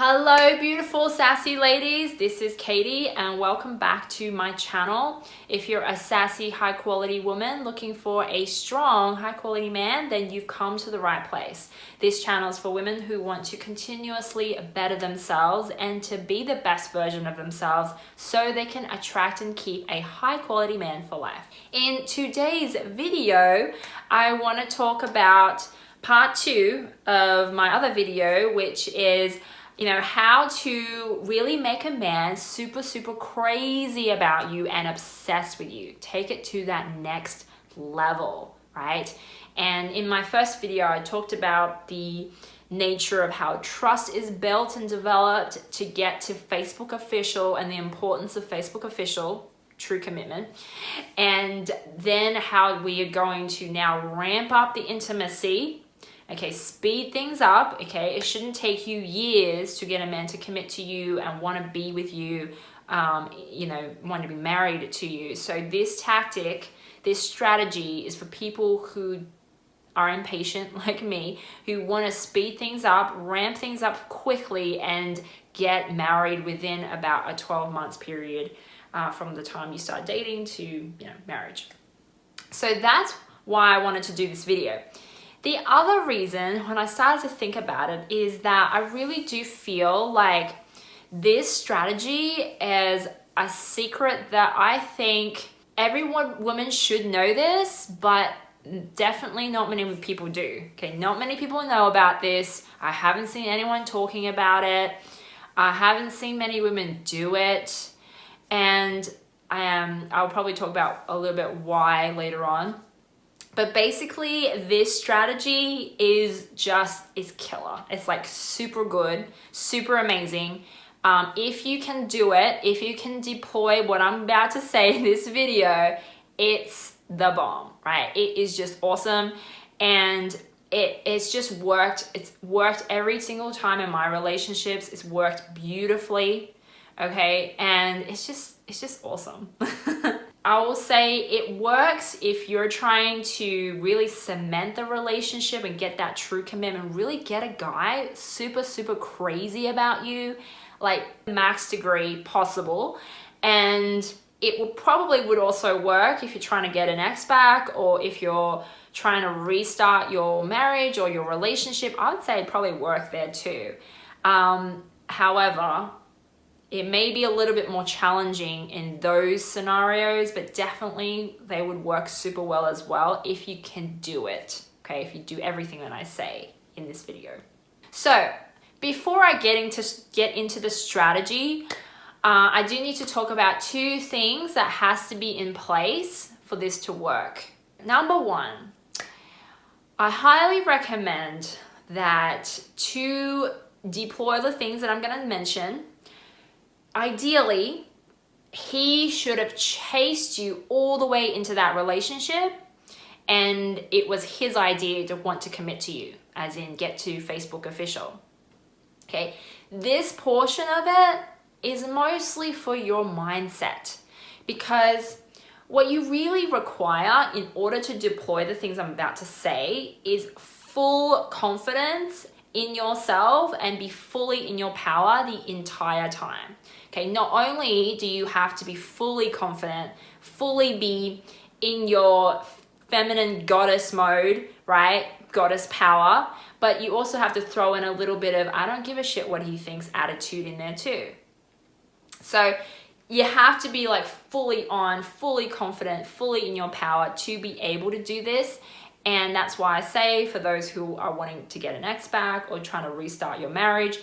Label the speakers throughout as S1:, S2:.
S1: Hello beautiful sassy ladies, this is Katie and welcome back to my channel. If you're a sassy high quality woman looking for a strong high quality man, then you've come to the right place. This channel is for women who want to continuously better themselves and to be the best version of themselves so they can attract and keep a high quality man for life. In today's video, I want to talk about part 2 of my other video, which is how to really make a man super crazy about you and obsessed with you. Take it to that next level, right? And in my first video, I talked about the nature of how trust is built and developed to get to Facebook official and the importance of Facebook official, true commitment, and then how we are going to now ramp up the intimacy. Okay, speed things up, okay? It shouldn't take you years to get a man to commit to you and want to be with you, want to be married to you. So this tactic, this strategy is for people who are impatient like me, who want to speed things up, ramp things up quickly and get married within about a 12 months period from the time you start dating to, marriage. So that's why I wanted to do this video. The other reason, when I started to think about it, is that I really do feel like this strategy is a secret that I think every woman should know this, but definitely not many people do. Okay, not many people know about this. I haven't seen anyone talking about it. I haven't seen many women do it. And I'll probably talk about a little bit why later on. But basically, this strategy is killer. It's like super good, super amazing. If you can do it, if you can deploy what I'm about to say in this video, it's the bomb, right? It is just awesome. And it's just worked. It's worked every single time in my relationships. It's worked beautifully, okay? And it's just awesome. I will say it works if you're trying to really cement the relationship and get that true commitment, really get a guy super crazy about you, like max degree possible. And it would also work if you're trying to get an ex back or if you're trying to restart your marriage or your relationship. I would say it'd probably work there too. However, it may be a little bit more challenging in those scenarios, but definitely they would work super well as well if you can do it, okay? If you do everything that I say in this video. So before I get into the strategy, I do need to talk about 2 things that has to be in place for this to work. Number 1, I highly recommend that to deploy the things that I'm going to mention, ideally, he should have chased you all the way into that relationship and it was his idea to want to commit to you, as in get to Facebook official. Okay, this portion of it is mostly for your mindset, because what you really require in order to deploy the things I'm about to say is full confidence in yourself and be fully in your power the entire time. Okay, not only do you have to be fully confident, fully be in your feminine goddess mode, right? Goddess power, but you also have to throw in a little bit of I don't give a shit what he thinks attitude in there too. So you have to be like fully on, fully confident, fully in your power to be able to do this. And that's why I say for those who are wanting to get an ex back or trying to restart your marriage,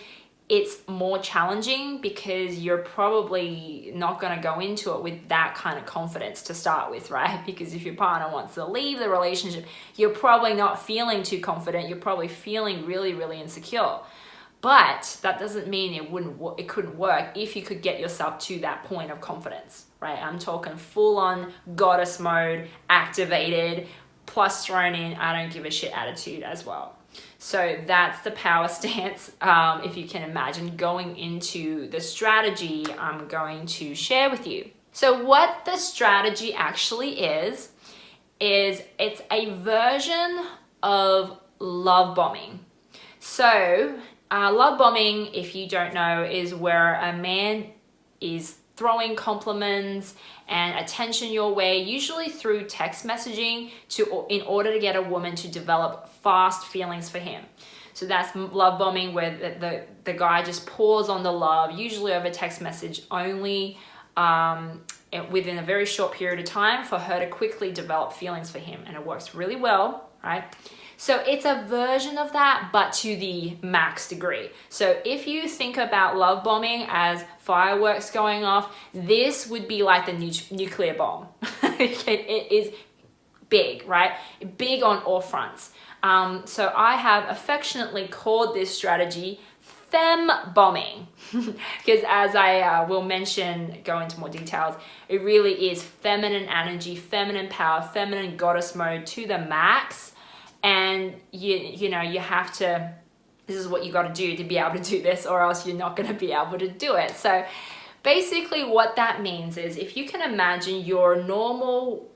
S1: it's more challenging because you're probably not going to go into it with that kind of confidence to start with, right? Because if your partner wants to leave the relationship, you're probably not feeling too confident. You're probably feeling really insecure. But that doesn't mean it couldn't work if you could get yourself to that point of confidence, right? I'm talking full on goddess mode, activated, plus thrown in I don't give a shit attitude as well. So that's the power stance, if you can imagine, going into the strategy I'm going to share with you. So what the strategy actually is it's a version of love bombing. So Love bombing, if you don't know, is where a man is throwing compliments and attention your way, usually through text messaging, in order to get a woman to develop fast feelings for him. So that's love bombing, where the guy just pours on the love, usually over text message only, within a very short period of time for her to quickly develop feelings for him. And it works really well, right? So it's a version of that, but to the max degree. So if you think about love bombing as fireworks going off, this would be like the nuclear bomb. It is big, right? Big on all fronts. So I have affectionately called this strategy femme bombing, because as I will mention, go into more details, it really is feminine energy, feminine power, feminine goddess mode to the max. And you know, you have to, this is what you got to do to be able to do this, or else you're not going to be able to do it. So basically what that means is, if you can imagine your normal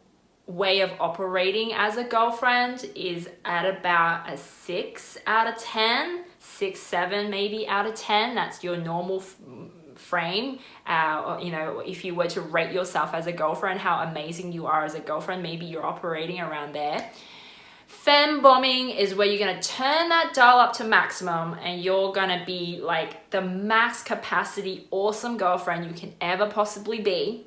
S1: way of operating as a girlfriend is at about a 6 out of 10, 6, 7 maybe out of 10, that's your normal frame. You know, if you were to rate yourself as a girlfriend, how amazing you are as a girlfriend, maybe you're operating around there. Femme bombing is where you're going to turn that dial up to maximum, and you're going to be like the max capacity awesome girlfriend you can ever possibly be.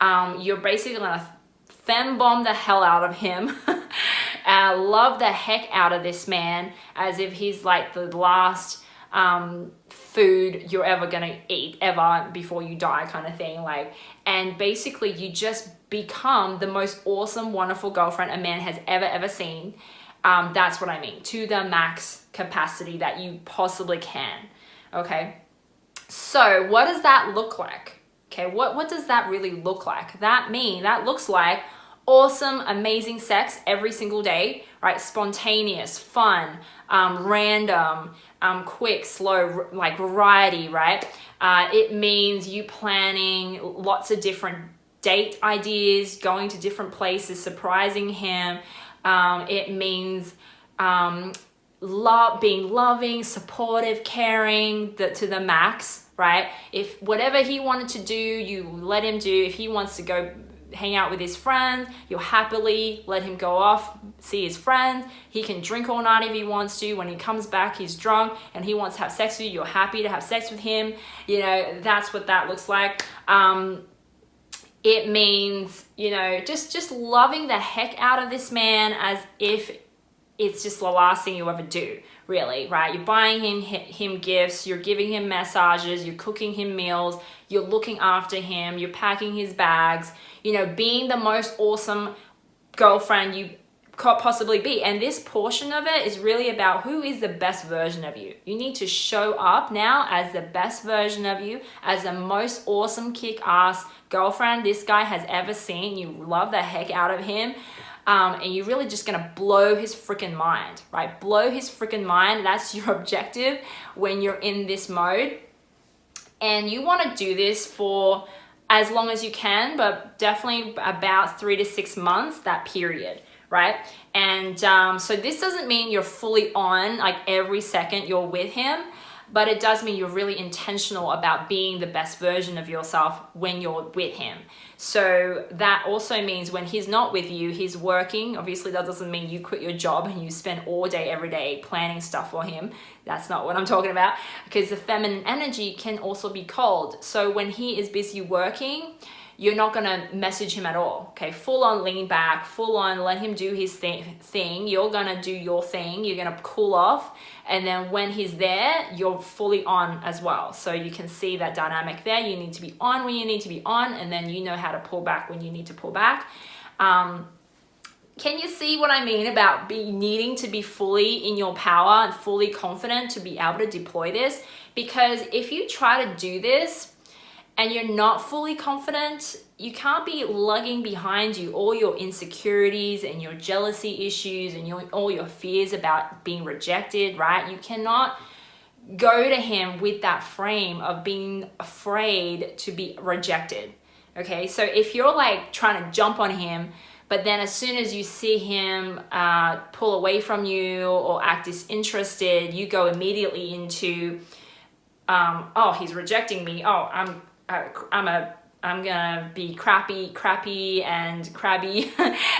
S1: You're basically going to femme bomb the hell out of him. Love the heck out of this man as if he's like the last food you're ever gonna eat ever before you die, kind of thing. Like, and basically you just become the most awesome, wonderful girlfriend a man has ever seen. That's what I mean, to the max capacity that you possibly can. Okay, so what does that look like? Okay, what does that really look like? That looks like awesome, amazing sex every single day, right? Spontaneous, fun, random, quick, slow, like variety, right? It means you planning lots of different date ideas, going to different places, surprising him. It means being loving, supportive, caring, to the max, right? If whatever he wanted to do, you let him do. If he wants to go hang out with his friends, you'll happily let him go off, see his friends. He can drink all night if he wants to. When he comes back, he's drunk and he wants to have sex with you, you're happy to have sex with him. You know, that's what that looks like. It means, you know, just loving the heck out of this man as if it's just the last thing you ever do, really, right? You're buying him gifts, you're giving him massages, you're cooking him meals, you're looking after him, you're packing his bags, you know, being the most awesome girlfriend you could possibly be. And this portion of it is really about who is the best version of you. You need to show up now as the best version of you, as the most awesome kick-ass girlfriend this guy has ever seen. You love the heck out of him. And you're really just gonna blow his freaking mind, right? Blow his freaking mind. That's your objective when you're in this mode. And you wanna do this for as long as you can, but definitely about 3 to 6 months, that period, right? And so this doesn't mean you're fully on, like every second you're with him, but it does mean you're really intentional about being the best version of yourself when you're with him. So that also means when he's not with you, he's working. Obviously, that doesn't mean you quit your job and you spend all day, every day planning stuff for him. That's not what I'm talking about, because the feminine energy can also be cold. So when he is busy working, you're not gonna message him at all, okay? Full on lean back, full on let him do his thing. You're gonna do your thing. You're gonna cool off. And then when he's there, you're fully on as well. So you can see that dynamic there. You need to be on when you need to be on, and then you know how to pull back when you need to pull back. Can you see what I mean about needing to be fully in your power and fully confident to be able to deploy this? Because if you try to do this and you're not fully confident, you can't be lugging behind you all your insecurities and your jealousy issues and all your fears about being rejected, right? You cannot go to him with that frame of being afraid to be rejected, okay? So if you're like trying to jump on him But then as soon as you see him pull away from you or act disinterested, you go immediately into, oh, he's rejecting me. Oh, I'm gonna be crappy and crabby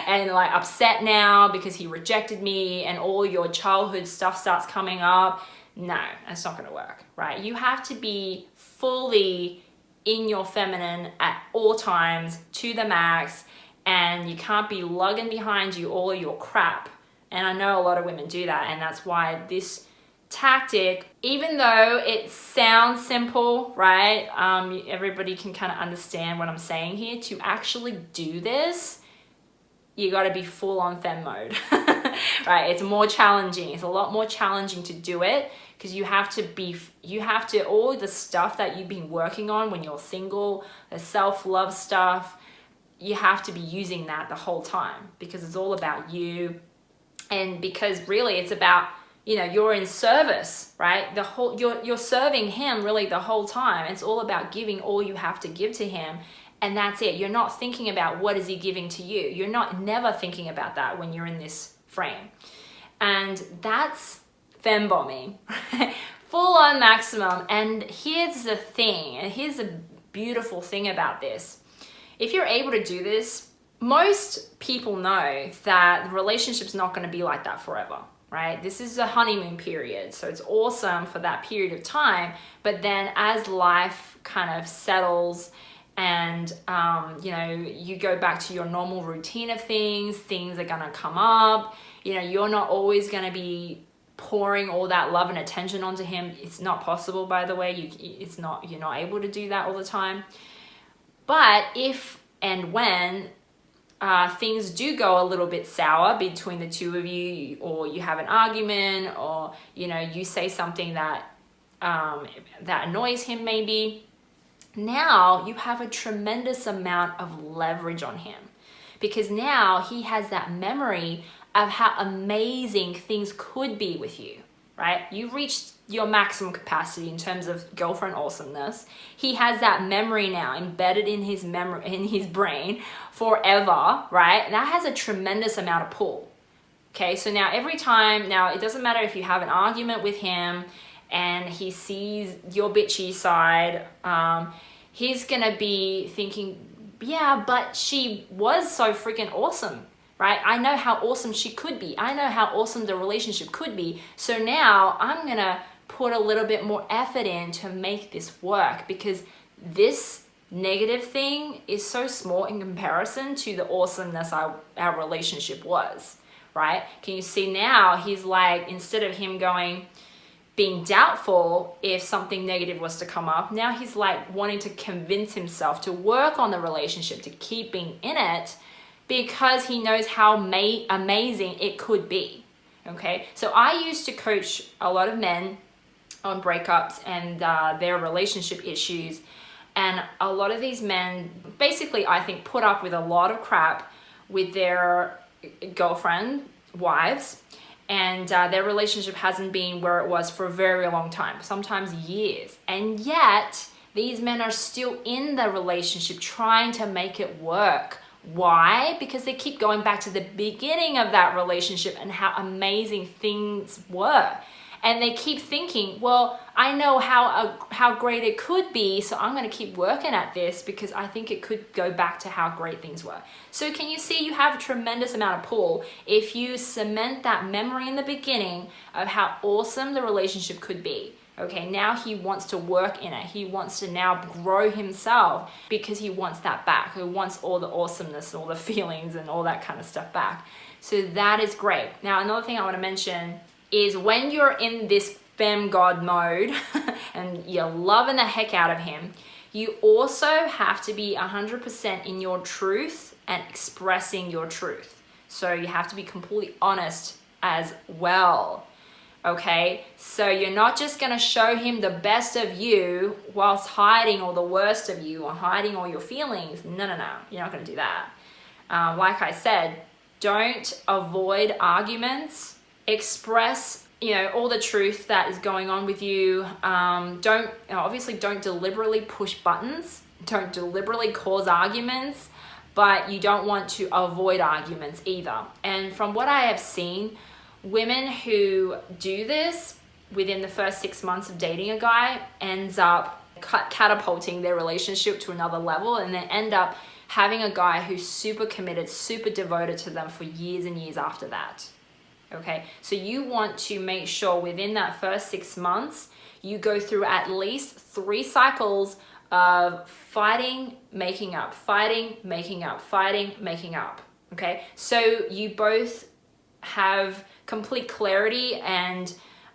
S1: and like upset now because he rejected me, and all your childhood stuff starts coming up. No, that's not gonna work, right? You have to be fully in your feminine at all times to the max, and you can't be lugging behind you all your crap. And I know a lot of women do that, and that's why this tactic, even though it sounds simple, right? Everybody can kind of understand what I'm saying here. To actually do this, you got to be full on femme mode, right? It's more challenging. It's a lot more challenging to do it because you have to, all the stuff that you've been working on when you're single, the self-love stuff, you have to be using that the whole time because it's all about you. And because really it's about, you know, you're in service, right? You're serving him really the whole time. It's all about giving all you have to give to him, and that's it. You're not thinking about what is he giving to you. You're never thinking about that when you're in this frame. And that's femme bombing, full on maximum. And here's the thing, and here's the beautiful thing about this. If you're able to do this, most people know that the relationship's not going to be like that forever. Right? This is a honeymoon period, so it's awesome for that period of time. But then as life kind of settles and, you know, you go back to your normal routine of things are gonna come up. You know, you're not always gonna be pouring all that love and attention onto him. It's not possible, by the way. You're not able to do that all the time. But if and when things do go a little bit sour between the two of you, or you have an argument, or, you know, you say something that that annoys him maybe, now you have a tremendous amount of leverage on him, because now he has that memory of how amazing things could be with you, right? You reached your maximum capacity in terms of girlfriend awesomeness. He has that memory now embedded in his brain forever, right? That has a tremendous amount of pull. Okay, so now every time, now it doesn't matter if you have an argument with him and he sees your bitchy side, he's gonna be thinking, yeah, but she was so freaking awesome, right? I know how awesome she could be. I know how awesome the relationship could be. So now I'm gonna put a little bit more effort in to make this work, because this negative thing is so small in comparison to the awesomeness our relationship was, right? Can you see now he's like, instead of him being doubtful if something negative was to come up, now he's like wanting to convince himself to work on the relationship, to keep being in it, because he knows how amazing it could be. Okay, so I used to coach a lot of men on breakups and their relationship issues, and a lot of these men basically, I think, put up with a lot of crap with their girlfriend, wives, and their relationship hasn't been where it was for a very long time, sometimes years, and yet these men are still in the relationship trying to make it work. Why? Because they keep going back to the beginning of that relationship and how amazing things were. And they keep thinking, well, I know how great it could be, so I'm going to keep working at this because I think it could go back to how great things were. So can you see you have a tremendous amount of pull if you cement that memory in the beginning of how awesome the relationship could be. Okay, now he wants to work in it. He wants to now grow himself because he wants that back. He wants all the awesomeness, all the feelings and all that kind of stuff back. So that is great. Now, another thing I want to mention is when you're in this femme god mode and you're loving the heck out of him, you also have to be 100% in your truth and expressing your truth. So you have to be completely honest as well. Okay, so you're not just gonna show him the best of you whilst hiding all the worst of you or hiding all your feelings. No, you're not gonna do that. Like I said, don't avoid arguments. Express, all the truth that is going on with you. Don't deliberately push buttons. Don't deliberately cause arguments. but you don't want to avoid arguments either. And from what I have seen, women who do this within the first 6 months of dating a guy ends up catapulting their relationship to another level, and they end up having a guy who's super committed, super devoted to them for years and years after that. Okay, so you want to make sure within that first 6 months, you go through at least 3 cycles of fighting, making up, fighting, making up, fighting, making up. Okay, so you both have complete clarity and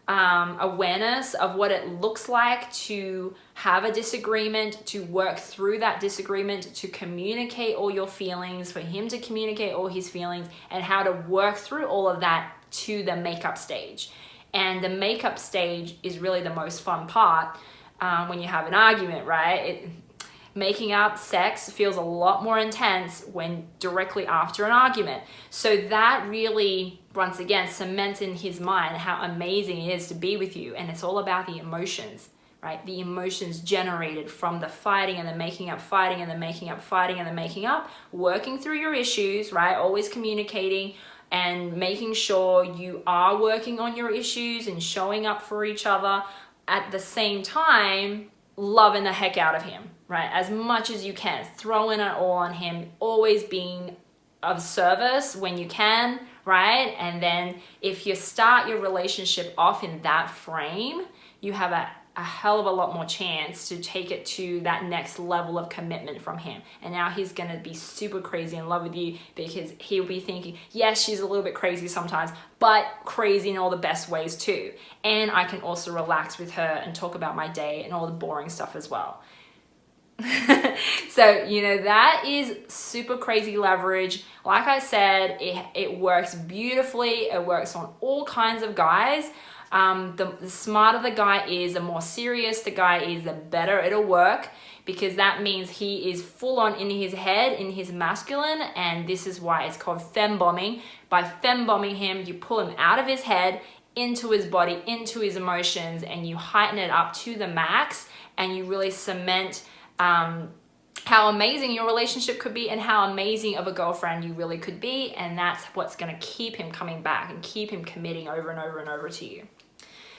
S1: awareness of what it looks like to have a disagreement, to work through that disagreement, to communicate all your feelings, for him to communicate all his feelings, and how to work through all of that to the makeup stage. And the makeup stage is really the most fun part when you have an argument, right? Making up sex feels a lot more intense when directly after an argument. So that really, once again, cements in his mind how amazing it is to be with you. And it's all about the emotions, right? The emotions generated from the fighting and the making up, fighting and the making up, fighting and the making up, working through your issues, right? Always communicating and making sure you are working on your issues and showing up for each other. At the same time, loving the heck out of him, right? As much as you can, throwing it all on him, always being of service when you can, right? And then if you start your relationship off in that frame, you have a hell of a lot more chance to take it to that next level of commitment from him. And now he's gonna be super crazy in love with you, because he'll be thinking, yes, she's a little bit crazy sometimes, but crazy in all the best ways too. And I can also relax with her and talk about my day and all the boring stuff as well. So, you know, that is super crazy leverage. Like I said, it works beautifully. It works on all kinds of guys. The smarter the guy is, the more serious the guy is, the better it'll work, because that means he is full on in his head, in his masculine, and this is why it's called fembombing. By fembombing him, you pull him out of his head, into his body, into his emotions, and you heighten it up to the max, and you really cement how amazing your relationship could be and how amazing of a girlfriend you really could be. And that's what's going to keep him coming back and keep him committing over and over and over to you.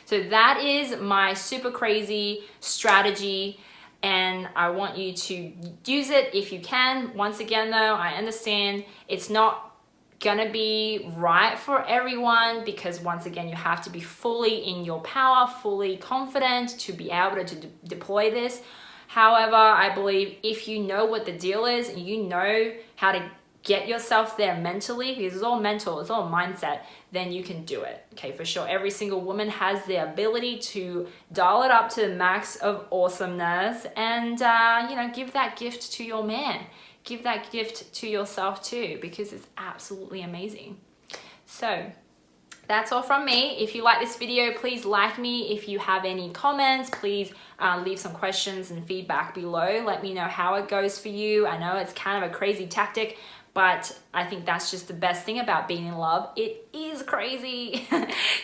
S1: So that is my super crazy strategy, and I want you to use it if you can. Once again though, I understand it's not gonna be right for everyone, because once again, you have to be fully in your power, fully confident to be able to deploy this. However, I believe if you know what the deal is and you know how to get yourself there mentally, because it's all mental, it's all mindset, then you can do it. Okay, for sure. Every single woman has the ability to dial it up to the max of awesomeness, and you know, give that gift to your man. Give that gift to yourself too, because it's absolutely amazing. So that's all from me. If you like this video, please like me. If you have any comments, please leave some questions and feedback below. Let me know how it goes for you. I know it's kind of a crazy tactic, but I think that's just the best thing about being in love. It is crazy.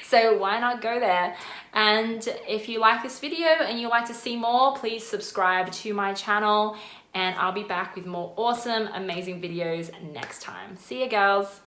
S1: So why not go there? And if you like this video and you like to see more, please subscribe to my channel, and I'll be back with more awesome, amazing videos next time. See ya, girls.